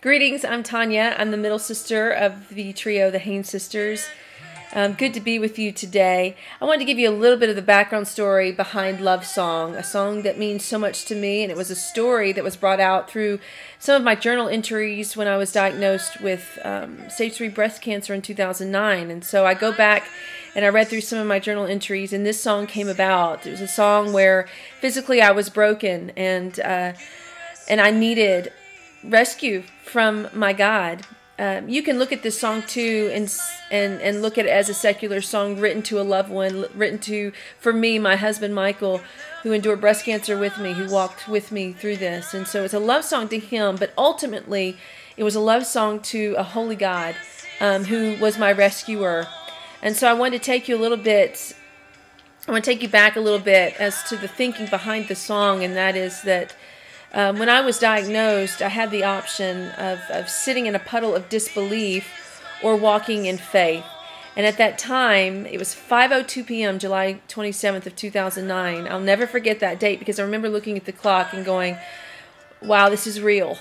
Greetings, I'm Tanya. I'm the middle sister of the trio, the Haynes sisters. Good to be with you today. I wanted to give you a little bit of the background story behind Love Song, a song that means so much to me, and it was a story that was brought out through some of my journal entries when I was diagnosed with stage 3 breast cancer in 2009. And so I go back and I read through some of my journal entries, and this song came about. It was a song where physically I was broken, and I needed rescue from my God. You can look at this song too and look at it as a secular song written to a loved one, written to, for me, my husband Michael, who endured breast cancer with me, who walked with me through this. And so it's a love song to him, but ultimately it was a love song to a holy God who was my rescuer. And so I wanted to take you back a little bit as to the thinking behind the song, and that is that when I was diagnosed, I had the option of sitting in a puddle of disbelief or walking in faith. And at that time, it was 5:02 p.m., July 27th of 2009. I'll never forget that date because I remember looking at the clock and going, wow, this is real.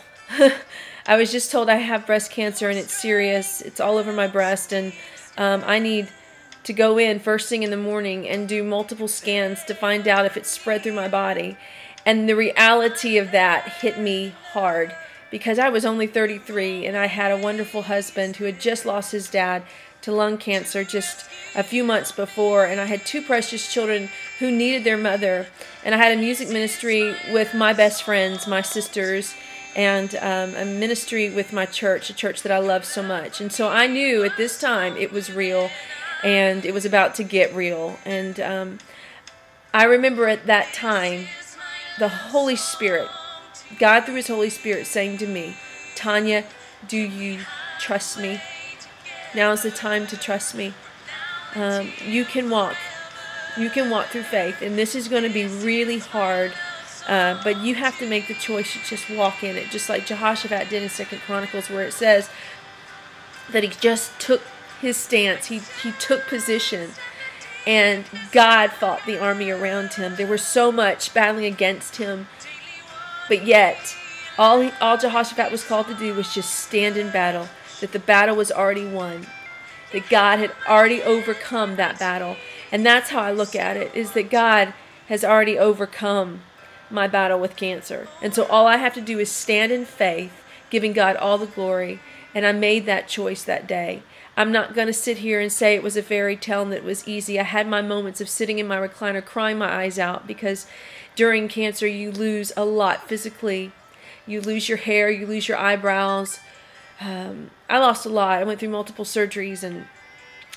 I was just told I have breast cancer and it's serious. It's all over my breast, and I need to go in first thing in the morning and do multiple scans to find out if it's spread through my body. And the reality of that hit me hard because I was only 33 and I had a wonderful husband who had just lost his dad to lung cancer just a few months before, and I had two precious children who needed their mother, and I had a music ministry with my best friends, my sisters, and a ministry with my church, a church that I love so much. And so I knew at this time it was real and it was about to get real. And I remember at that time the Holy Spirit, God through His Holy Spirit, saying to me, Tanya, do you trust me? Now is the time to trust me. You can walk through faith, and this is going to be really hard, but you have to make the choice to just walk in it, just like Jehoshaphat did in 2 Chronicles, where it says that he just took his stance, he took position. And God fought the army around him. There was so much battling against him. But yet, all Jehoshaphat was called to do was just stand in battle. That the battle was already won. That God had already overcome that battle. And that's how I look at it, is that God has already overcome my battle with cancer. And so all I have to do is stand in faith, giving God all the glory. And I made that choice that day. I'm not going to sit here and say it was a fairy tale and that it was easy. I had my moments of sitting in my recliner crying my eyes out because during cancer you lose a lot physically. You lose your hair, you lose your eyebrows. I lost a lot. I went through multiple surgeries, and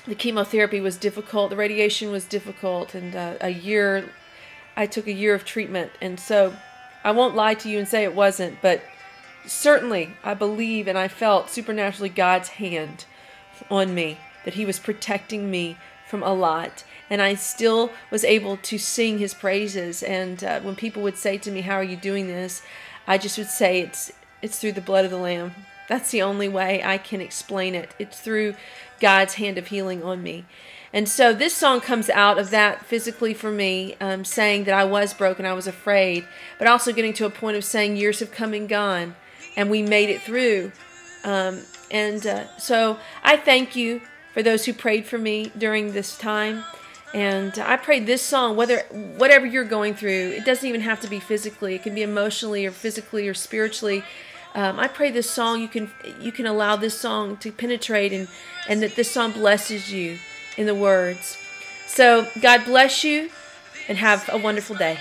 the chemotherapy was difficult. The radiation was difficult, and I took a year of treatment. And so I won't lie to you and say it wasn't, but certainly I believe and I felt supernaturally God's hand on me, that He was protecting me from a lot, and I still was able to sing His praises. And when people would say to me, how are you doing this, I just would say it's through the blood of the Lamb. That's the only way I can explain it. It's through God's hand of healing on me. And so this song comes out of that physically for me, saying that I was broken, I was afraid, but also getting to a point of saying years have come and gone and we made it through. So I thank you for those who prayed for me during this time. And I prayed this song, whatever you're going through, it doesn't even have to be physically. It can be emotionally or physically or spiritually. I pray this song, you can allow this song to penetrate and that this song blesses you in the words. So God bless you and have a wonderful day.